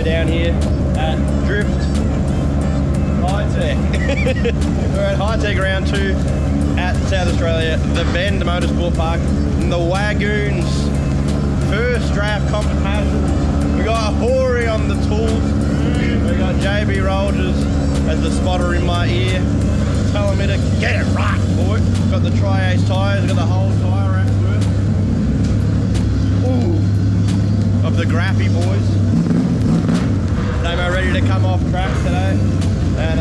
We're down here at Drift Hi-Tec. We're at Hi-Tec round 2 at South Australia, the Bend Motorsport Park, in the Wagoons first draft competition. We got Hori on the tools. We got JB Rogers as the spotter in my ear, telling me to get it right, boy. Got the Tri-Ace tyres, got the whole tyre rack worth. Ooh, of the Grappy boys. They're ready to come off track today, and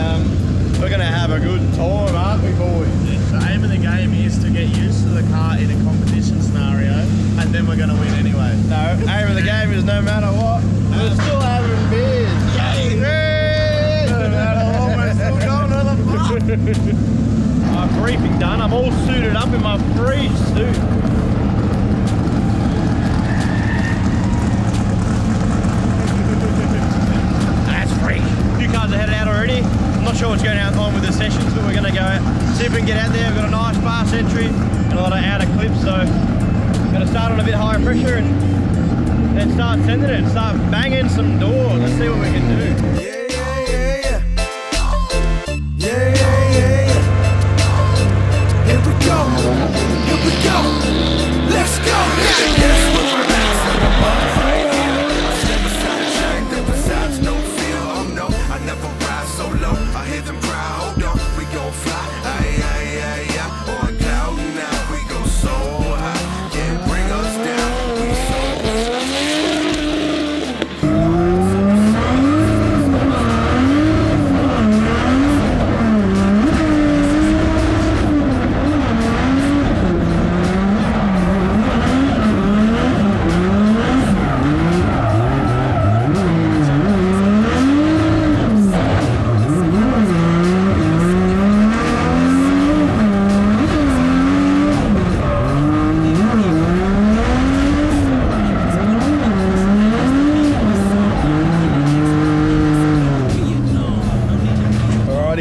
we're gonna have a good time, aren't we, boys? The aim of the game is to get used to the car in a competition scenario, and then we're going to win anyway. No, aim of the game is no matter what, we're still having beers. Yay! No matter what, we're still going to the pub. My briefing done, I'm all suited up in my free suit. That's free. A few cars are headed out already. I'm not sure what's going on with the sessions, but we're going to go see if we can get out there. We've got a nice fast entry and a lot of outer clips, so we're going to start on a bit higher pressure and then start sending it, start banging some doors. Let's see what we can do. Here we go, let's go I hear them cry, hold on, we gon' fly. On cloud now, we go so high. Yeah, bring us down, we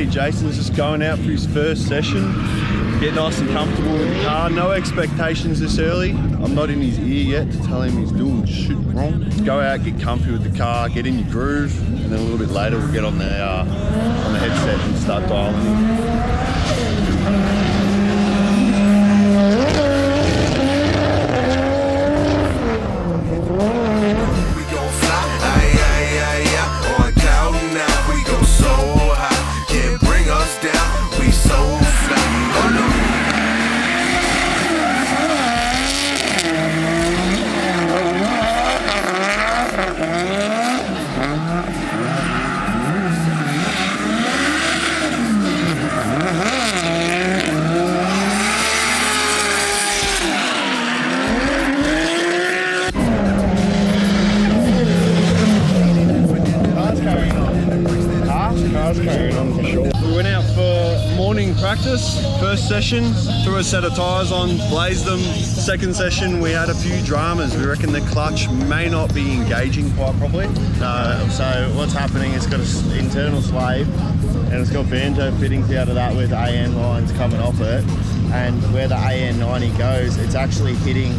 Jason's just going out for his first session, get nice and comfortable with the car. No expectations this early. I'm not in his ear yet to tell him he's doing shit wrong. Go out, get comfy with the car, get in your groove, and then a little bit later we'll get on the headset and start dialing in. We went out for morning practice, first session, threw a set of tyres on, blazed them. Second session we had a few dramas. We reckon the clutch may not be engaging quite properly. So what's happening, it's got an internal slave and it's got banjo fittings out of that with AN lines coming off it, and where the AN90 goes, it's actually hitting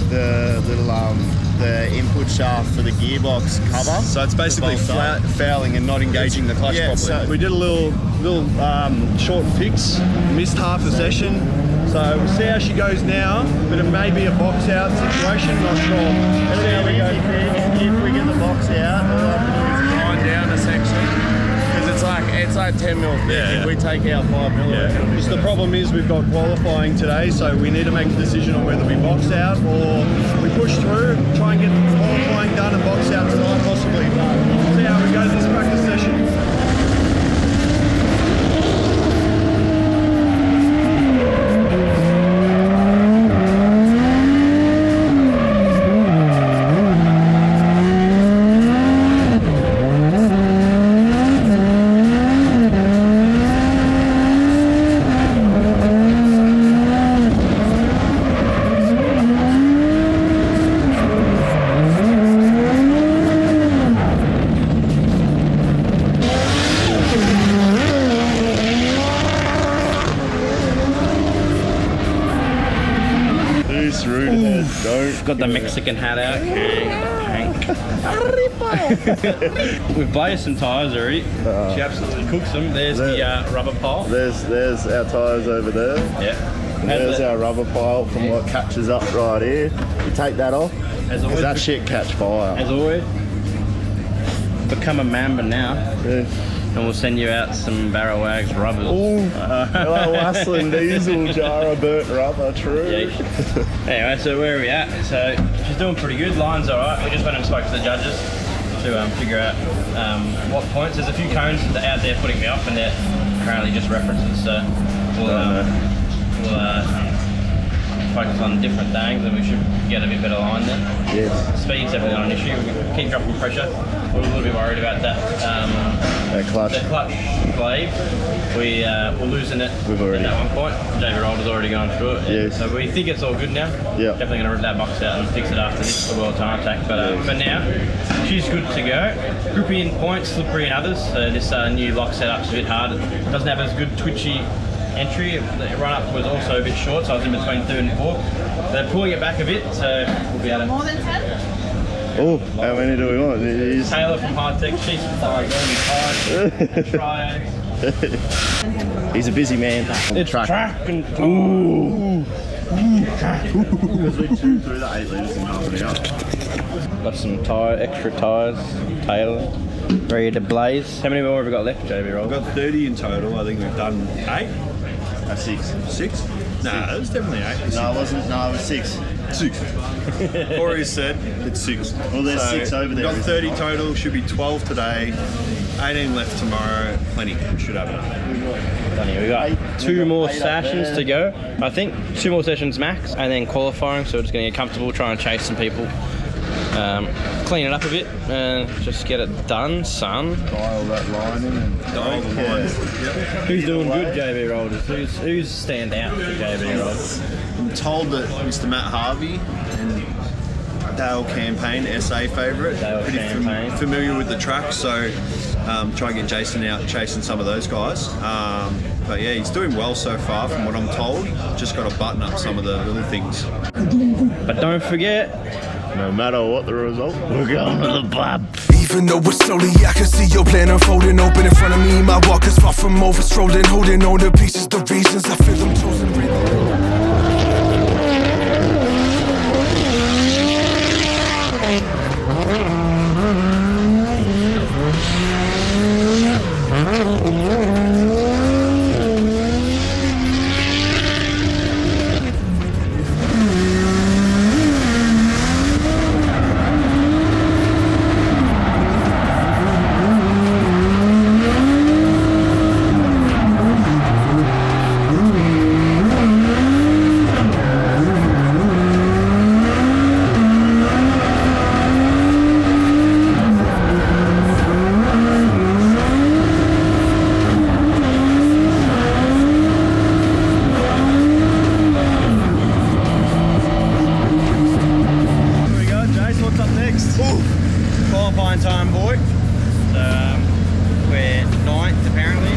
the little the input shaft for the gearbox cover. So it's basically fouling and not engaging the clutch properly. So we did a little short fix, missed half the session. So we'll see how she goes now, but it may be a box out situation, not sure. Let's see how we go. If we get the box out, all I have to do is grind down a section. It's like 10 mil thick. Yeah. If we take out 5 mil, Just the problem is we've got qualifying today, so we need to make a decision on whether we box out or we push through, try and get the qualifying done and box out tonight possibly. But we'll see how we go this practice session. Got the Mexican hat out. We've blazed some tyres already. She absolutely cooks them. There's the rubber pile. There's our tyres over there. Yeah. And there's our rubber pile from what catches up right here. You take that off, because that shit catch fire. As always, become a member now. Yeah. And we'll send you out some Barra Wagz rubbers. Ooh, like Wassling diesel jar of burnt rubber, true. Yeah. Anyway, so where are we at? So she's doing pretty good. Line's alright. We just went and spoke to the judges to figure out what points. There's a few cones out there putting me off, and they're apparently just references. So we'll focus on different things, and we should get a bit better line then. Yes. Speed's definitely not an issue. We keep dropping pressure. We're a little bit worried about that. Clutch. The clutch blade. We're losing it We've already. at that one point. JB Rolder's already gone through it. Yes. So we think it's all good now. Yeah. Definitely going to rip that box out and fix it after this for World Time Attack. But for now, she's good to go. Grippy in points, slippery in others. So this new lock setup's a bit hard. It doesn't have as good twitchy entry. The run up was also a bit short, so I was in between third and fourth. They're pulling it back a bit, so we'll be able to. More than 10? Oh, how many do we want? Taylor from Hi-Tec, she's tired. He's a busy man. It's track and Because we chewed through the 8 litres and half an hour. got some extra tyres. Taylor, ready to blaze. How many more have we got left, JB Roll? We've got 30 in total. I think we've done 8. 6. 6? Nah, it was definitely 8. No, it wasn't. No, it was 6. 6. Corey said it's 6. Well, there's 6 over there. We've got 30 total. Should be 12 today. 18 left tomorrow. Plenty. Should have enough. We got 2 more sessions to go. I think 2 more sessions max, and then qualifying. So we're just going to get comfortable, try and chase some people, clean it up a bit, and just get it done, son. Dial that line in and Dial the lines. Yep. Who's doing good, JB Rollers? Who's stand out for JB Rollers? I'm told that Mr. Matt Harvey and Dale Campaign, SA favourite, Dale pretty Campaign. familiar with the track, so try and get Jason out chasing some of those guys. But yeah, he's doing well so far from what I'm told. Just got to button up some of the little things. But don't forget, no matter what the result, we're going to the pub. Even though it's slowly, I can see your plan unfolding. Open in front of me, my walk is far from over strolling. Holding on to pieces, the reasons I feel them chosen. Qualifying time, boy. So we're 9th apparently.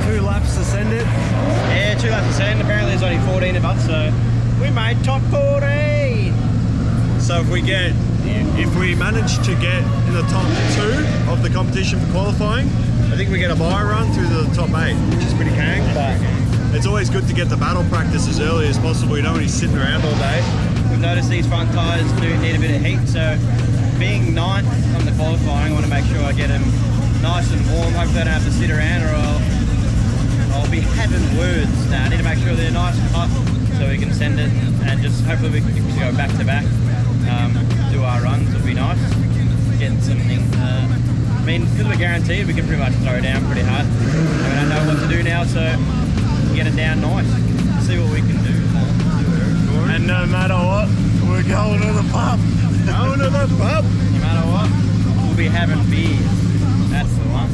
So 2 laps to send it. yeah, 2 laps to send. Apparently there's only 14 of us, so we made top 14. So if we manage to get in the top 2 of the competition for qualifying, I think we get a bye run through the top 8, which is pretty kang. But it's always good to get the battle practice as early as possible. You don't want to be sitting around all day. We've noticed these front tyres do need a bit of heat, so being 9th on the qualifying, I want to make sure I get them nice and warm. Hopefully I don't have to sit around, or I'll be having words. Now I need to make sure they're nice and hot so we can send it, and just hopefully we can go back to back, do our runs. It'll be nice. Get something. I mean, because we're guaranteed, we can pretty much throw down pretty hard. I mean, I know what to do now, so get it down nice. See what we can do. And no matter what, we're going to the pub. Going to the pub. No matter what, we'll be having beers. That's the one.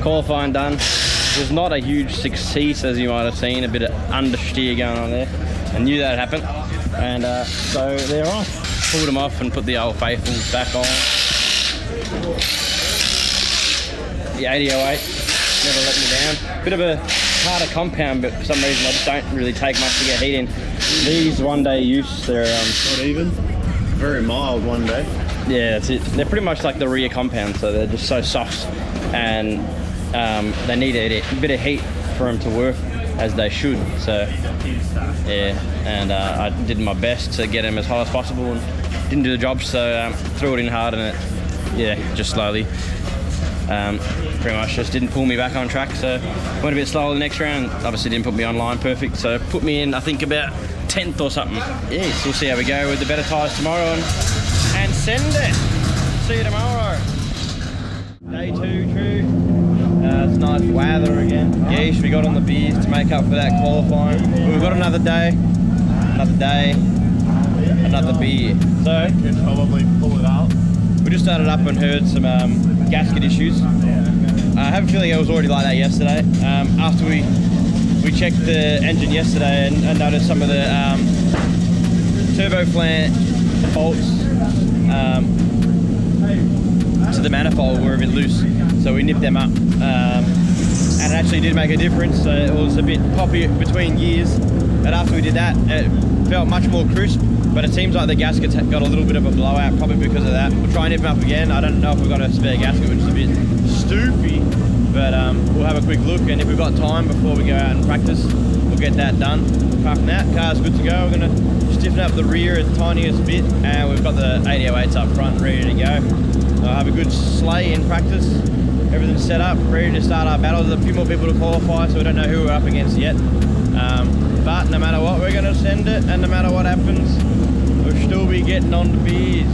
Qualifying done. It was not a huge success, as you might have seen. A bit of understeer going on there. I knew that happened. And so they're off. Pulled them off and put the old faithfuls back on. The 8008 never let me down. Bit of a harder compound, but for some reason I just don't really take much to get heat in. These one-day use, they're Not even. Very mild one day. yeah, that's it. They're pretty much like the rear compound, so they're just so soft, and they need a bit of heat for them to work as they should. So yeah, and I did my best to get them as high as possible, and didn't do the job, so threw it in hard, and it just slowly pretty much just didn't pull me back on track. So went a bit slower the next round. Obviously didn't put me on line perfect, so put me in I think about 10th or something. Yes, we'll see how we go with the better tyres tomorrow, and send it. See you tomorrow. Day 2, true. It's nice weather again. Yeesh, we got on the beers to make up for that qualifying. But we've got another day, another beer. So Could probably pull it out. we just started up and heard some gasket issues. I have a feeling it was already like that yesterday. After we checked the engine yesterday and noticed some of the turbo flange bolts to the manifold were a bit loose, so we nipped them up, and it actually did make a difference. So it was a bit poppy between gears, and after we did that it felt much more crisp, but it seems like the gaskets got a little bit of a blowout, probably because of that. We'll try and nip them up again. I don't know if we've got a spare gasket, which is a bit stoopy, but we'll have a quick look, and if we've got time before we go out and practice, we'll get that done. Apart from that, car's good to go. We're going to stiffen up the rear the tiniest bit, and we've got the 8008s up front ready to go. I'll have a good sleigh in practice. Everything's set up, ready to start our battles. There's a few more people to qualify, so we don't know who we're up against yet. But no matter what, we're going to send it, and no matter what happens, we'll still be getting on the beers.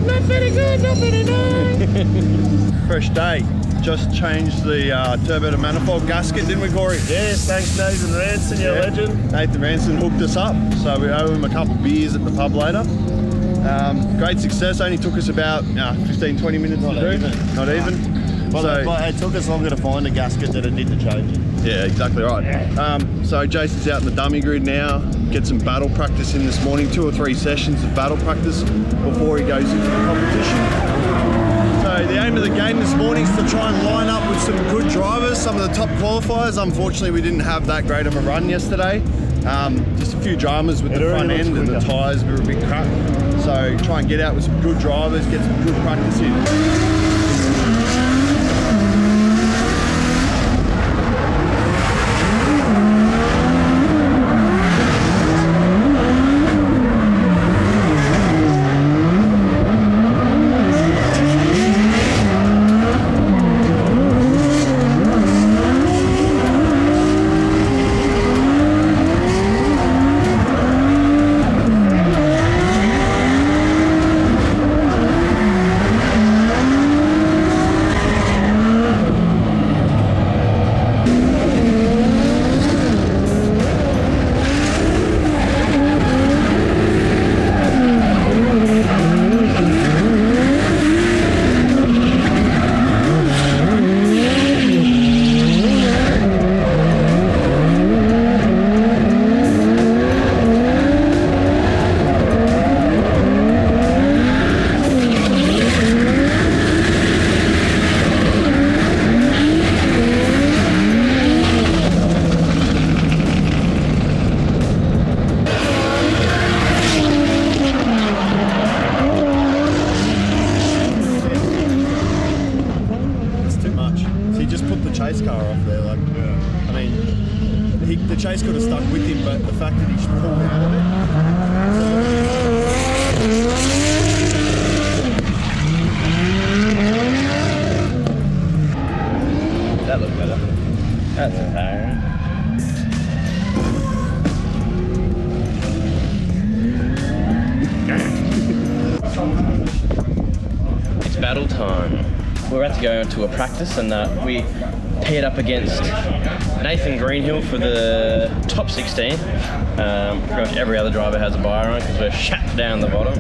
Not very good, not very nice. Fresh day. Just changed the turbo to manifold gasket, didn't we, Corey? Yes, thanks Nathan Ranson, your legend. Nathan Ranson hooked us up, so we owe him a couple of beers at the pub later. Great success. Only took us about 15-20 minutes to do. Not even. But it took us longer to find a gasket than it did to change it. Yeah, exactly right. So Jason's out in the dummy grid now. Get some battle practice in this morning. 2 or 3 sessions of battle practice before he goes into the competition. So the aim of the game this morning is to try and line up with some good drivers, some of the top qualifiers. Unfortunately, we didn't have that great of a run yesterday. Just a few dramas with the front end, and the tyres were a bit crap. So try and get out with some good drivers, get some good practice in. Jase could have stuck with him, but the fact that he's pulled out of it. That looked better. That's empowering. It's battle time. We're about to go into a practice, and we paired up against Nathan Greenhill for the top 16. Pretty much every other driver has a Barra on because we're shut down the bottom.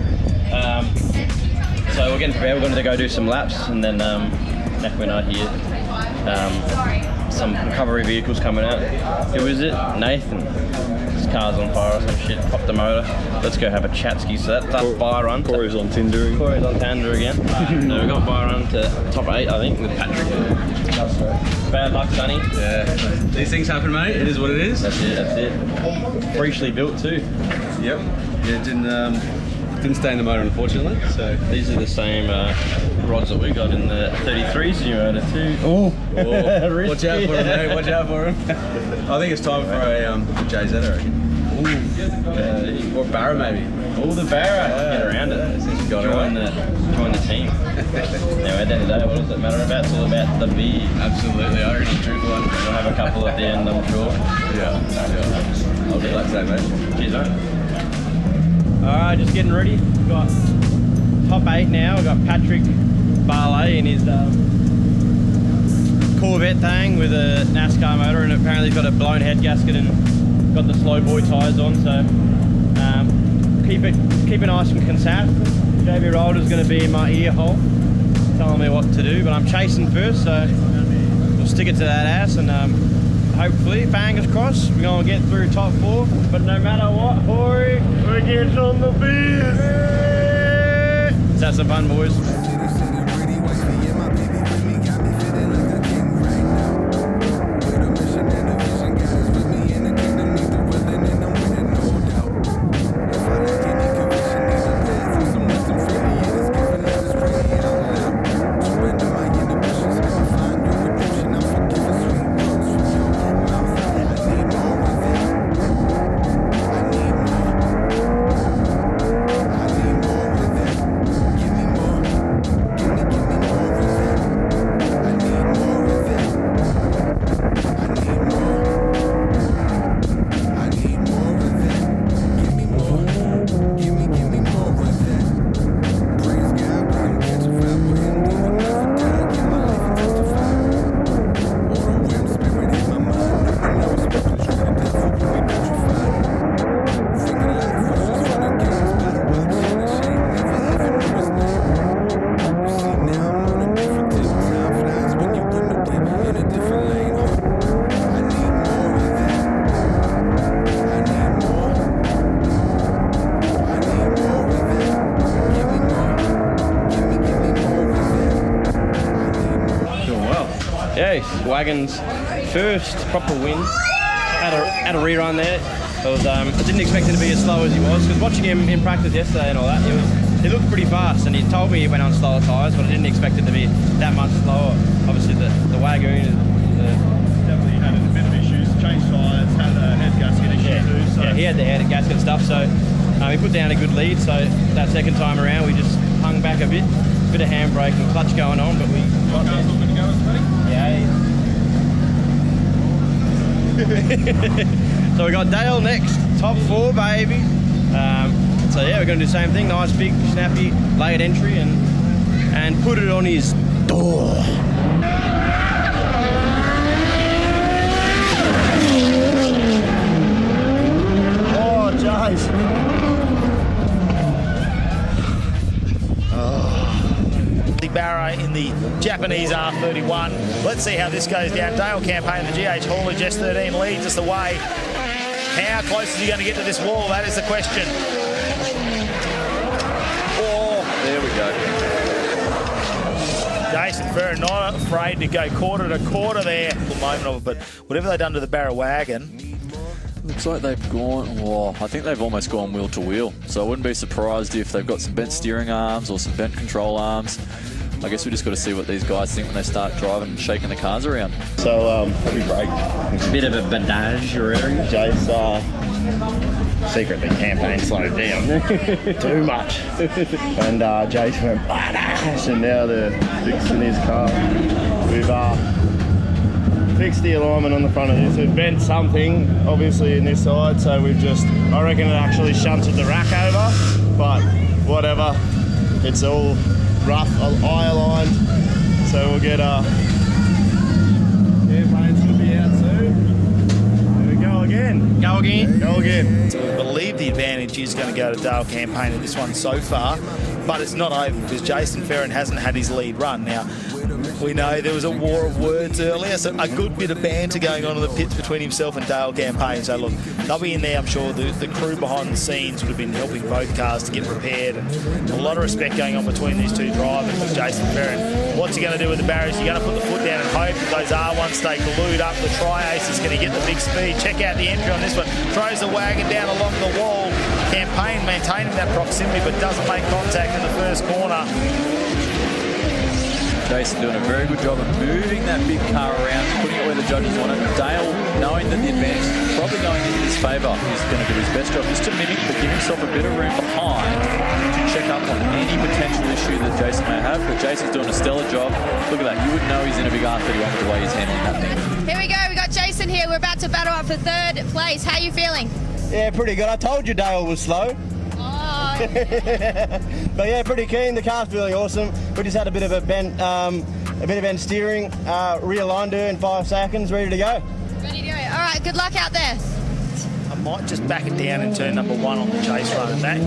So we're getting prepared. We're going to go do some laps, and then next we're not here. Some recovery vehicles coming out. Who is it? Nathan. His car's on fire or some shit. Popped the motor. Let's go have a chatski. So that's Barra run. Corey's on Tinder. Corey's on Tinder again. So we've got Barra run to top 8, I think, with Patrick. Bad luck, Sonny. Yeah. These things happen, mate. It is what it is. That's it. Freakishly built too. Yep. Yeah, didn't stay in the motor, unfortunately. So these are the same rods that we got in the 33 Moto 2. oh, watch out for him, mate. Watch out for him. I think it's time for a Jase, I reckon. Ooh. Or Barra, maybe. Oh, the Barra. Get around it. Since you got join the team. Now, at the end of the day, what does it matter about? It's all about the beer. Absolutely. I already drink one. We'll have a couple at the end, I'm sure. Yeah. I'll do like that, mate. Cheers, mate. Alright, just getting ready. We've got top 8 now. We've got Patrick Barley in his Corvette thing with a NASCAR motor, and apparently he's got a blown head gasket and got the slow boy tyres on, so keep it nice and concise. JB Rolder's going to be in my ear hole telling me what to do, but I'm chasing first, so we'll stick it to that ass, and hopefully, fingers crossed, we're going to get through top 4. But no matter what, Corey, we're getting on the beers. Let's have some fun, boys. Wagon's first proper win at a rerun there. It was, I didn't expect him to be as slow as he was, because watching him in practice yesterday and all that, he looked pretty fast, and he told me he went on slower tyres, but I didn't expect it to be that much slower. Obviously the Wagon is Definitely had a bit of issues, changed tyres, had a head gasket issue too. So. Yeah, he had the head gasket stuff, so he put down a good lead, so that second time around we just hung back a bit of handbrake and clutch going on, but we got there. Yeah. So we got Dale next, top 4, baby. So yeah, we're going to do the same thing, nice big snappy late entry and put it on his door. Oh, Jase. Barra in the Japanese R31. Let's see how this goes down. Dale Campaign, the GH haulage S13 leads us the way. How close is he going to get to this wall? That is the question. Oh, There we go. Jason Ferrer not afraid to go quarter to quarter there. Moment of it, but whatever they've done to the Barra wagon. Looks like they've gone, well, I think they've almost gone wheel to wheel. So I wouldn't be surprised if they've got some bent steering arms or some bent control arms. I guess we just got to see what these guys think when they start driving and shaking the cars around. So, heavy brake. It's a bit of a badage already. Jase secretly campaign slowed down too much. And Jase went badass, and now they're fixing his car. We've fixed the alignment on the front of this. We've bent something, obviously, in this side, so we've just, I reckon it actually shunted the rack over, but whatever. It's all rough, eye aligned, so we'll get again. Go again. So we believe the advantage is going to go to Dale Campaign in this one so far, but it's not over because Jason Ferrin hasn't had his lead run. Now, we know there was a war of words earlier, so a good bit of banter going on in the pits between himself and Dale Campaign. So look, they'll be in there, I'm sure. The crew behind the scenes would have been helping both cars to get prepared, and a lot of respect going on between these two drivers with Jason Ferrin. What's he going to do with the barriers? You're going to put the foot down and hope that those R1s stay glued up. The Tri-Ace is going to get the big speed. Check out the entry on this one. Throws the wagon down along the wall. Campaign maintaining that proximity but doesn't make contact in the first corner. Jason doing a very good job of moving that big car around, putting it where the judges want it. Dale, knowing that the advantage is probably going in his favour, he's going to do his best job just to mimic, but give himself a bit of room behind to check up on any potential issue that Jason may have. But Jason's doing a stellar job. Look at that. You would know he's in a big R31 with the way he's handling that thing. Here we go. We got Jason here. We're about to battle up for third place. How are you feeling? Yeah, pretty good. I told you Dale was slow. Oh, But yeah, pretty keen. The car's feeling awesome. We just had a bit of a bent steering. Realigned her in 5 seconds. Ready to go. ready to go. All right, good luck out there. I might just back it down in turn number 1 on the chase run, and that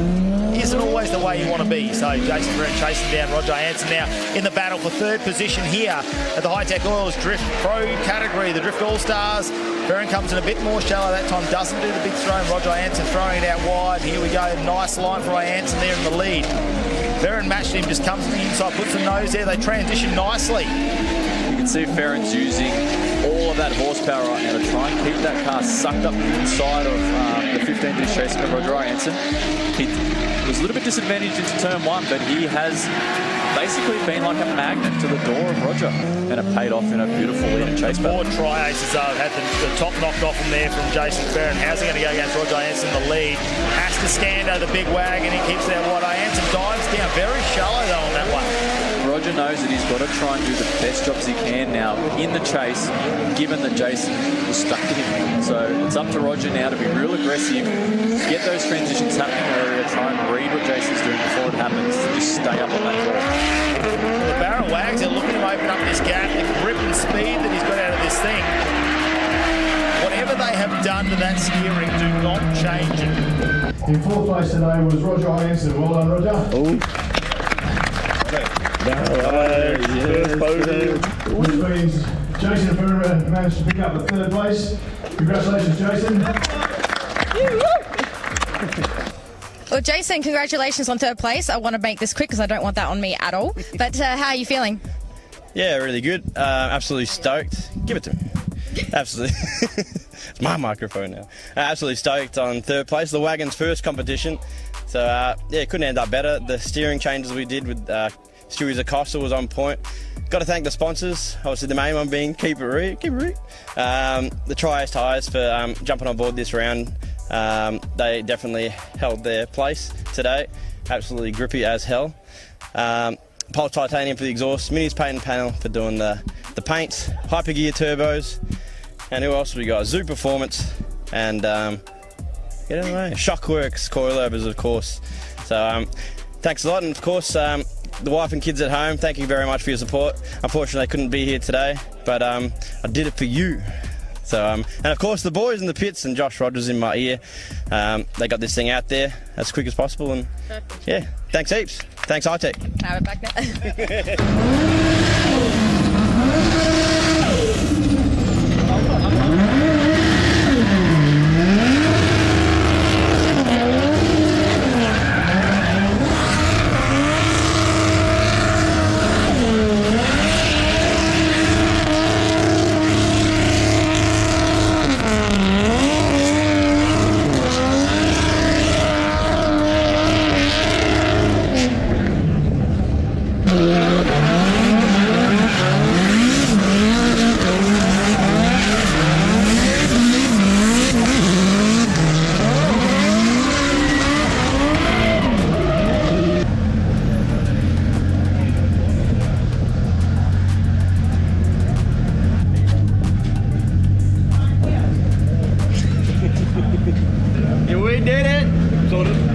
isn't always the way you want to be. So Jason Ferrin chasing down Roger Hansen now in the battle for third position here at the Hi-Tec Oils Drift Pro category, the Drift All-Stars. Ferrin comes in a bit more shallow that time, doesn't do the big throw, and Roger Hansen throwing it out wide. Here we go, nice line for Hansen there in the lead. Ferrin matched him, just comes to the inside, puts the nose there, they transition nicely. You can see Ferrin's using all of that horsepower right now to try and keep that car sucked up inside of the 15-disc chasing of Roger Hansen. He was a little bit disadvantaged into turn 1, but he has basically been like a magnet to the door of Roger, and it paid off in a beautiful lead and chase battle. 4 Tri-Aces had the top knocked off him there from Jason Ferrin. How's he going to go against Roger Hansen in the lead? Has to stand over the big wagon, he keeps that wide. Hansen dives down, very shallow though on that one. Roger knows that he's got to try and do the best jobs he can now in the chase, given that Jason was stuck to him. So it's up to Roger now to be real aggressive, get those transitions happening earlier, try and read what Jason's doing before it happens, just stay up on that ball. The Barra Wagz are looking to open up this gap, the grip and speed that he's got out of this thing. Whatever they have done to that steering, do not change it. In 4th place today was Roger Hansen. Well done, Roger. First podium. Which means Jason Ferrin managed to pick up the 3rd place. Congratulations, Jason. Well, Jason, congratulations on third place. I want to make this quick because I don't want that on me at all. But how are you feeling? Yeah, really good. Absolutely stoked. Give it to me. Absolutely. It's my microphone now. Absolutely stoked on third place. The wagon's first competition. So, yeah, couldn't end up better. The steering changes we did with Stewie Acosta was on point. Got to thank the sponsors. Obviously, the main one being Keep It Reet. The Tri-Ace tyres for jumping on board this round. They definitely held their place today. Absolutely grippy as hell. Pulse Titanium for the exhaust. Minis paint panel for doing the paints. Hypergear turbos. And who else have we got? Zoo Performance. And Shockworks coilovers, of course. So thanks a lot. And of course, the wife and kids at home, thank you very much for your support. Unfortunately, I couldn't be here today, but I did it for you. So, and of course the boys in the pits and Josh Rogers in my ear, they got this thing out there as quick as possible, and yeah, thanks heaps. Thanks Hi-Tec. We're back now.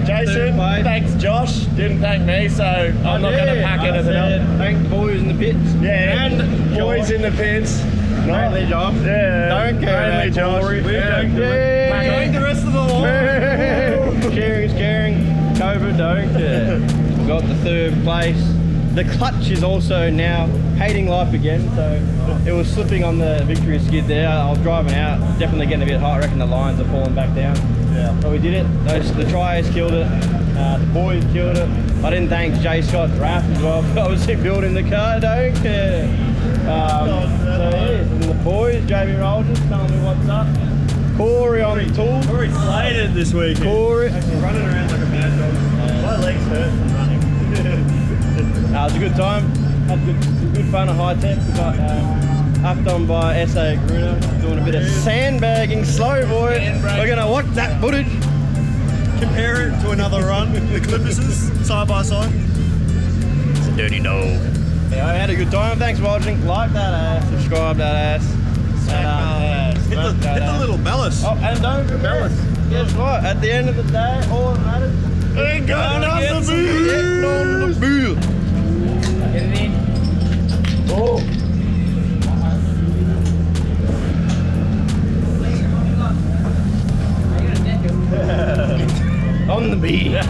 Jason, thanks Josh. Didn't thank me, so I'm not going to pack anything up. Thank the boys in the pits. Yeah, and boys in the pits. Mainly Josh. Yeah, Don't care mainly about Josh. Corey. Yeah. Thank the rest sharing is caring. COVID, don't care. We got the 3rd place. The clutch is also now hating life again, so it was slipping on the victory skid there. I was driving out, definitely getting a bit hot. I reckon the lines are falling back down. Yeah. But we did it. The trios killed it. The boys killed it. I didn't thank Jase Scott Raff as well for obviously building the car, don't care. So yeah, and the boys, JB Rolgers, telling me what's up. Corey on the tool. Corey slated this week. Corey. Running around like a mad dog. My legs hurt from running. It was a good time. Had good fun at Hi-Tec. We got upped on by SA Gruner, doing a bit of sandbagging. Slow boy. We're going to watch that footage. Compare it to another run. The Clipperses, side by side. It's a dirty dog. Yeah, I had a good time. Thanks for watching. Like that ass. Subscribe that ass. Hit the little bellis. Oh, and don't forget, guess what? At the end of the day, all that matters. Ain't got on the Bill. Get it in. Oh. On the beach.